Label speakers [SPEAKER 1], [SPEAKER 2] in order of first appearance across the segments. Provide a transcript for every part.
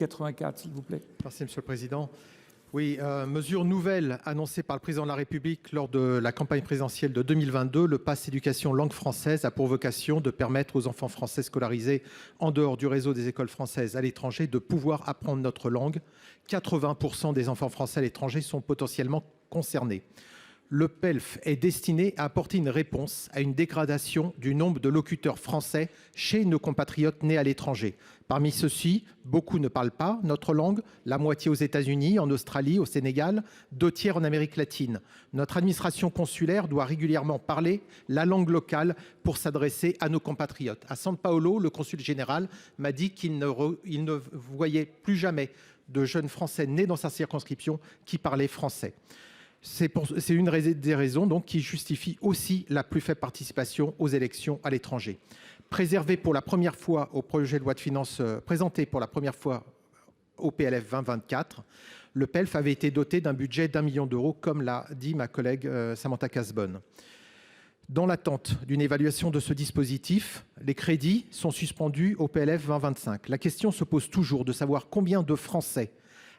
[SPEAKER 1] 84, s'il vous plaît.
[SPEAKER 2] Merci, Monsieur le Président. Oui, mesure nouvelle annoncée par le Président de la République lors de la campagne présidentielle de 2022, le pass éducation langue française a pour vocation de permettre aux enfants français scolarisés en dehors du réseau des écoles françaises à l'étranger de pouvoir apprendre notre langue. 80% des enfants français à l'étranger sont potentiellement concernés. Le PELF est destiné à apporter une réponse à une dégradation du nombre de locuteurs français chez nos compatriotes nés à l'étranger. Parmi ceux-ci, beaucoup ne parlent pas notre langue, la moitié aux États-Unis, en Australie, au Sénégal, 2 tiers en Amérique latine. Notre administration consulaire doit régulièrement parler la langue locale pour s'adresser à nos compatriotes. À São Paulo, le consul général m'a dit qu'il ne voyait plus jamais de jeunes Français nés dans sa circonscription qui parlaient français. C'est une des raisons donc, qui justifie aussi la plus faible participation aux élections à l'étranger. Préservé pour la première fois au projet de loi de finances, présenté pour la première fois au PLF 2024, le PELF avait été doté d'un budget d'1 million d'euros, comme l'a dit ma collègue Samantha Cazebonne. Dans l'attente d'une évaluation de ce dispositif, les crédits sont suspendus au PLF 2025. La question se pose toujours de savoir combien de Français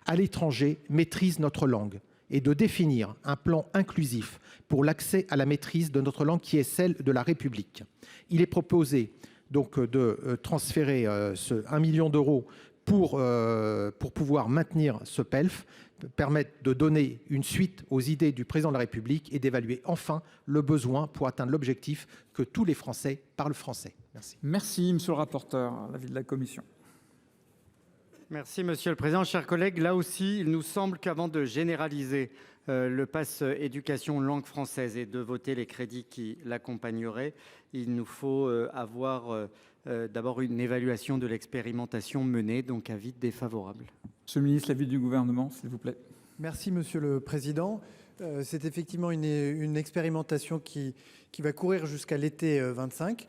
[SPEAKER 2] à l'étranger maîtrisent notre langue, et de définir un plan inclusif pour l'accès à la maîtrise de notre langue qui est celle de la République. Il est proposé donc de transférer ce 1 million d'euros pour pouvoir maintenir ce PELF, permettre de donner une suite aux idées du président de la République et d'évaluer enfin le besoin pour atteindre l'objectif que tous les Français parlent français. Merci.
[SPEAKER 1] Merci, monsieur le rapporteur. L'avis de la commission.
[SPEAKER 3] Merci, Monsieur le Président. Chers collègues, là aussi, il nous semble qu'avant de généraliser le pass éducation langue française et de voter les crédits qui l'accompagneraient, il nous faut avoir d'abord une évaluation de l'expérimentation menée, donc avis défavorable.
[SPEAKER 1] Monsieur le ministre, l'avis du gouvernement, s'il vous plaît.
[SPEAKER 4] Merci, Monsieur le Président. C'est effectivement une expérimentation qui va courir jusqu'à l'été 25,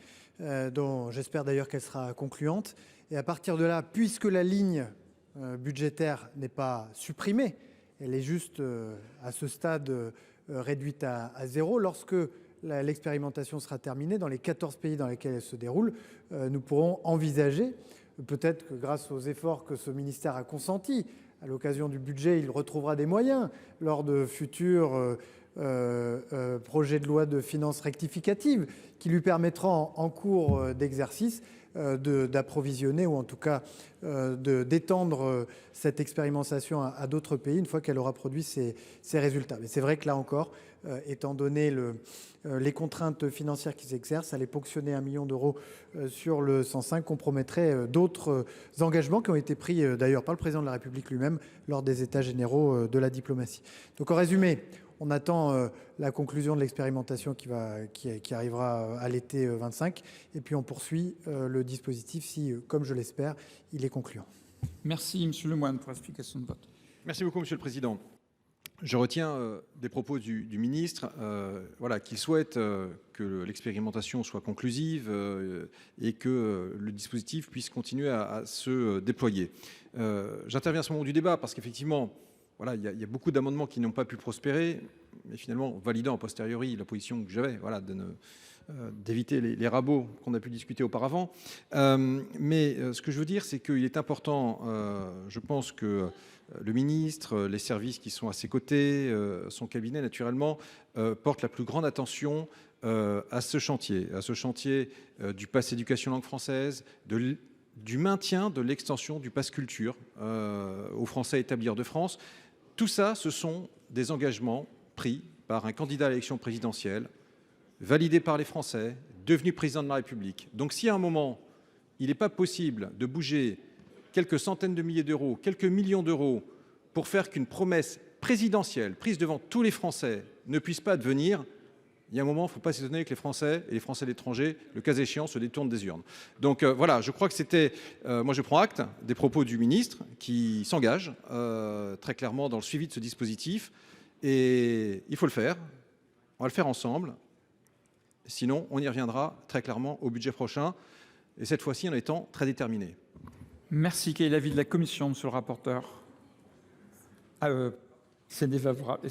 [SPEAKER 4] dont j'espère d'ailleurs qu'elle sera concluante. Et à partir de là, puisque la ligne budgétaire n'est pas supprimée, elle est juste à ce stade réduite à zéro, lorsque l'expérimentation sera terminée, dans les 14 pays dans lesquels elle se déroule, nous pourrons envisager, peut-être que grâce aux efforts que ce ministère a consentis, à l'occasion du budget, il retrouvera des moyens lors de futurs projets de loi de finances rectificatives qui lui permettront en cours d'exercice d'approvisionner ou en tout cas d'étendre cette expérimentation à d'autres pays une fois qu'elle aura produit ses résultats. Mais c'est vrai que là encore, étant donné les contraintes financières qui s'exercent, aller ponctionner 1 million d'euros sur le 105 compromettrait d'autres engagements qui ont été pris d'ailleurs par le président de la République lui-même lors des États généraux de la diplomatie. Donc en résumé, on attend la conclusion de l'expérimentation qui arrivera à l'été 25 et puis on poursuit le dispositif si, comme je l'espère, il est concluant.
[SPEAKER 1] Merci, monsieur Lemoine, pour l'explication de vote.
[SPEAKER 5] Merci beaucoup, Monsieur le Président. Je retiens des propos du ministre, qu'il souhaite que l'expérimentation soit conclusive et que le dispositif puisse continuer à se déployer. J'interviens à ce moment du débat parce qu'effectivement, il y a beaucoup d'amendements qui n'ont pas pu prospérer, mais finalement validant a posteriori la position que j'avais, d'éviter les rabots qu'on a pu discuter auparavant. Mais ce que je veux dire, c'est qu'il est important, je pense que le ministre, les services qui sont à ses côtés, son cabinet naturellement, portent la plus grande attention à ce chantier du pass éducation langue française, du maintien de l'extension du pass culture aux Français établis hors de France. Tout ça, ce sont des engagements pris par un candidat à l'élection présidentielle, validé par les Français, devenu président de la République. Donc si à un moment, il n'est pas possible de bouger quelques centaines de milliers d'euros, quelques millions d'euros, pour faire qu'une promesse présidentielle prise devant tous les Français ne puisse pas devenir, il y a un moment, il ne faut pas s'étonner que les Français et les Français de l'étranger, le cas échéant, se détournent des urnes. Donc je crois que c'était... moi, je prends acte des propos du ministre qui s'engage très clairement dans le suivi de ce dispositif. Et il faut le faire. On va le faire ensemble. Sinon, on y reviendra très clairement au budget prochain. Et cette fois-ci, en étant très déterminé.
[SPEAKER 1] Merci. Quel est l'avis de la commission, monsieur le rapporteur? C'est défavorable.